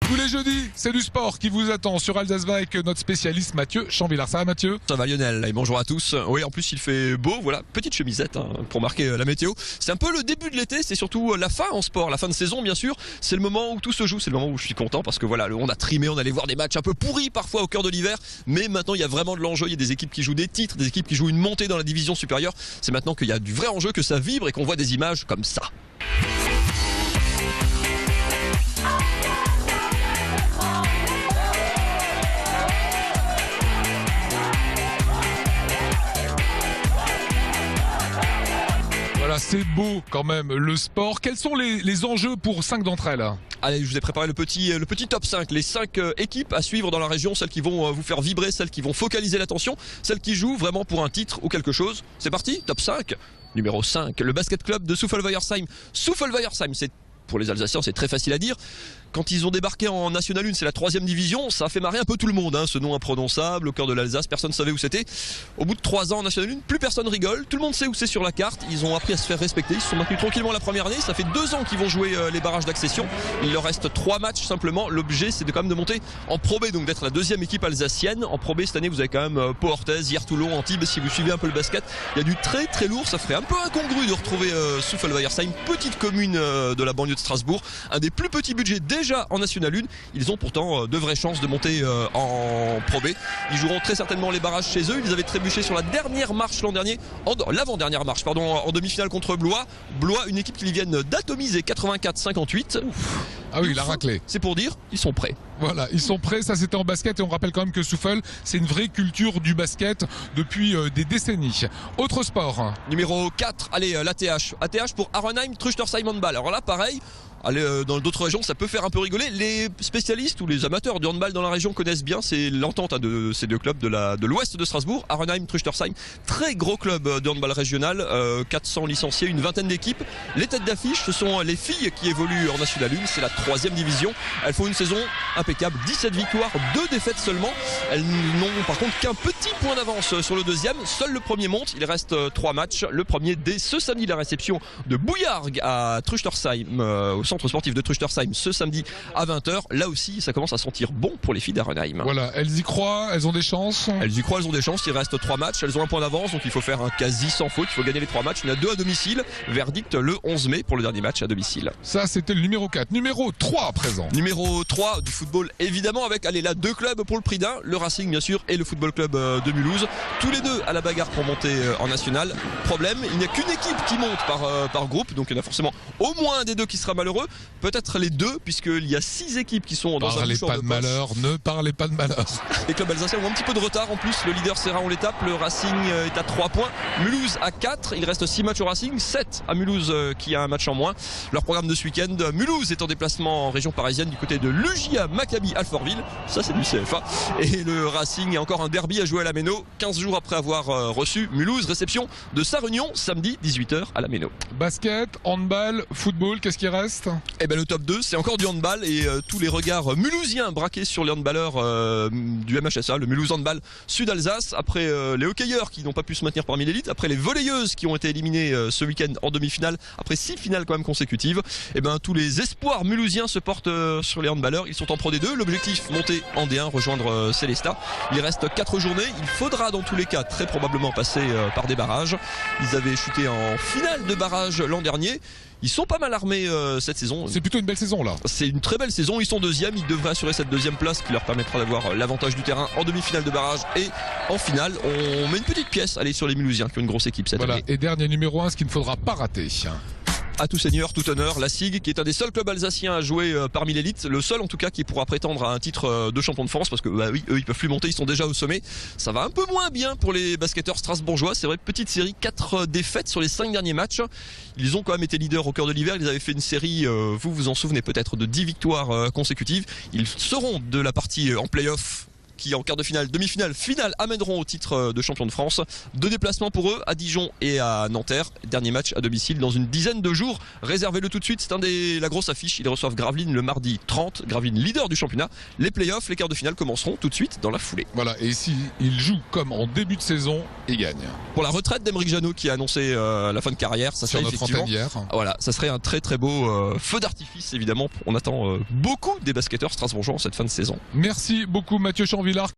Tous les jeudis, c'est du sport qui vous attend sur Alsace 20 avec notre spécialiste Mathieu Chamvillard. Ça va Mathieu? Ça va Lionel, et bonjour à tous. Oui, en plus il fait beau, voilà, petite chemisette pour marquer la météo. C'est un peu le début de l'été, c'est surtout la fin en sport, la fin de saison bien sûr. C'est le moment où tout se joue, c'est le moment où je suis content parce que voilà, on a trimé, on allait voir des matchs un peu pourris parfois au cœur de l'hiver. Mais maintenant il y a vraiment de l'enjeu, il y a des équipes qui jouent des titres, des équipes qui jouent une montée dans la division supérieure. C'est maintenant qu'il y a du vrai enjeu, que ça vibre et qu'on voit des images comme ça. Voilà, c'est beau quand même le sport. Quels sont les enjeux pour 5 d'entre elles? Allez, je vous ai préparé le petit top 5, les 5 équipes à suivre dans la région, celles qui vont vous faire vibrer, celles qui vont focaliser l'attention, celles qui jouent vraiment pour un titre ou quelque chose. C'est parti, top 5. Numéro 5, le basket club de Souffelweiersheim. Souffelweiersheim, c'est pour les Alsaciens, c'est très facile à dire. Quand ils ont débarqué en National 1, c'est la 3e division, ça a fait marrer un peu tout le monde, ce nom imprononçable, au cœur de l'Alsace, personne ne savait où c'était. Au bout de 3 ans en National 1, plus personne rigole, tout le monde sait où c'est sur la carte, ils ont appris à se faire respecter, ils se sont maintenus tranquillement la première année, ça fait 2 ans qu'ils vont jouer les barrages d'accession, il leur reste 3 matchs simplement, l'objet c'est quand même de monter en Pro B, donc d'être la 2e équipe alsacienne. En Pro B cette année vous avez quand même Pau Orthez, Hier-Toulon, Antibes, si vous suivez un peu le basket, il y a du très très lourd, ça ferait un peu incongru de retrouver Souffelweiersheim, petite commune de la banlieue de Strasbourg, un des plus petits budgets déjà en National 1. Ils ont pourtant de vraies chances de monter en Pro B. Ils joueront très certainement les barrages chez eux. Ils avaient trébuché sur la dernière marche l'an dernier, l'avant-dernière marche, pardon, en demi-finale contre Blois. Blois, une équipe qui les viennent d'atomiser 84-58. Ah oui, il a raclé. C'est pour dire, ils sont prêts. Voilà, ils sont prêts, ça c'était en basket et on rappelle quand même que Souffel, c'est une vraie culture du basket depuis des décennies. Autre sport. Numéro 4, allez, l'ATH. ATH pour Aronheim, Truchtersheim Handball. Alors là, pareil, allez, dans d'autres régions, ça peut faire un peu rigoler. Les spécialistes ou les amateurs du handball dans la région connaissent bien, c'est l'entente de ces deux clubs de l'ouest de Strasbourg, Aronheim, Truchtersheim. Très gros club de handball régional, 400 licenciés, une vingtaine d'équipes. Les têtes d'affiche, ce sont les filles qui évoluent en National 1, c'est la 3e division. Elles font une saison impeccable, 17 victoires, 2 défaites seulement. Elles n'ont par contre qu'un petit point d'avance sur le deuxième. Seul le premier monte, il reste 3 matchs. Le premier dès ce samedi, la réception de Bouillargues à Truchtersheim, au centre sportif de Truchtersheim, ce samedi à 20h. Là aussi, ça commence à sentir bon pour les filles d'Aronheim. Voilà, elles y croient, elles ont des chances. Elles y croient, elles ont des chances. Il reste 3 matchs, elles ont un point d'avance, donc il faut faire un quasi sans faute. Il faut gagner les 3 matchs. Il y en a 2 à domicile. Verdict le 11 mai pour le dernier match à domicile. Ça, c'était le numéro 4. Numéro 3 à présent. Numéro 3 du football, évidemment, avec allez, là 2 clubs pour le prix d'un, le Racing bien sûr et le football club de Mulhouse. Tous les 2 à la bagarre pour monter en national. Problème, il n'y a qu'une équipe qui monte par groupe, donc il y en a forcément au moins un des 2 qui sera malheureux. Peut-être les 2, puisqu'il y a 6 équipes qui sont dans un bouchon de poche. Ne parlez pas de malheur. Les clubs alsaciens ont un petit peu de retard en plus. Le leader Serra, on l'étape. Le Racing est à 3 points. Mulhouse à 4. Il reste 6 matchs au Racing. 7 à Mulhouse qui a un match en moins. Leur programme de ce week-end, Mulhouse est en déplacement en région parisienne du côté de l'Ugia Maccabi Alfortville. Ça, c'est du CFA. Et le Racing a encore un derby à jouer à la Méno. 15 jours après avoir reçu Mulhouse. Réception de Sarre-Union samedi 18h à la Méno. Basket, handball, football, qu'est-ce qui reste? Eh ben le top 2, c'est encore du handball et tous les regards mulhousiens braqués sur les handballeurs du MHSA, le Mulhouse Handball Sud-Alsace, après les hockeyeurs qui n'ont pas pu se maintenir parmi l'élite, après les volleyeuses qui ont été éliminées ce week-end en demi-finale, après 6 finales quand même consécutives, et ben tous les espoirs mulhousiens se portent sur les handballeurs. Ils sont en Pro D2, l'objectif monter en D1, rejoindre Célestat. Il reste 4 journées, il faudra dans tous les cas très probablement passer par des barrages. Ils avaient chuté en finale de barrage l'an dernier. Ils sont pas mal armés cette saison. C'est plutôt une belle saison là. C'est une très belle saison, ils sont 2e, ils devraient assurer cette 2e place qui leur permettra d'avoir l'avantage du terrain en demi-finale de barrage et en finale. On met une petite pièce, allez, sur les Mulhousiens qui ont une grosse équipe cette année. Et dernier numéro 1, ce qu'il ne faudra pas rater. À tout seigneur, tout honneur, la SIG qui est un des seuls clubs alsaciens à jouer parmi l'élite, le seul en tout cas qui pourra prétendre à un titre de champion de France parce que bah oui, eux ils peuvent plus monter, ils sont déjà au sommet. Ça va un peu moins bien pour les basketteurs strasbourgeois, c'est vrai, petite série, 4 défaites sur les 5 derniers matchs. Ils ont quand même été leaders au cœur de l'hiver, ils avaient fait une série, vous vous en souvenez peut-être, de 10 victoires consécutives. Ils seront de la partie en play-off qui en quart de finale, demi-finale, finale amèneront au titre de champion de France. 2 déplacements pour eux à Dijon et à Nanterre. Dernier match à domicile dans une dizaine de jours. Réservez-le tout de suite, c'est la grosse affiche. Ils reçoivent Gravelines le mardi 30. Gravelines leader du championnat. Les playoffs, les quarts de finale commenceront tout de suite dans la foulée. Voilà, et si il joue comme en début de saison, il gagne. Pour la retraite d'Aymeric Janot qui a annoncé la fin de carrière, ça Sur serait notre effectivement, antenne hier. voilà, ça serait un très très beau feu d'artifice évidemment. On attend beaucoup des basketteurs strasbourgeois en cette fin de saison. Merci beaucoup Mathieu Chanvillard.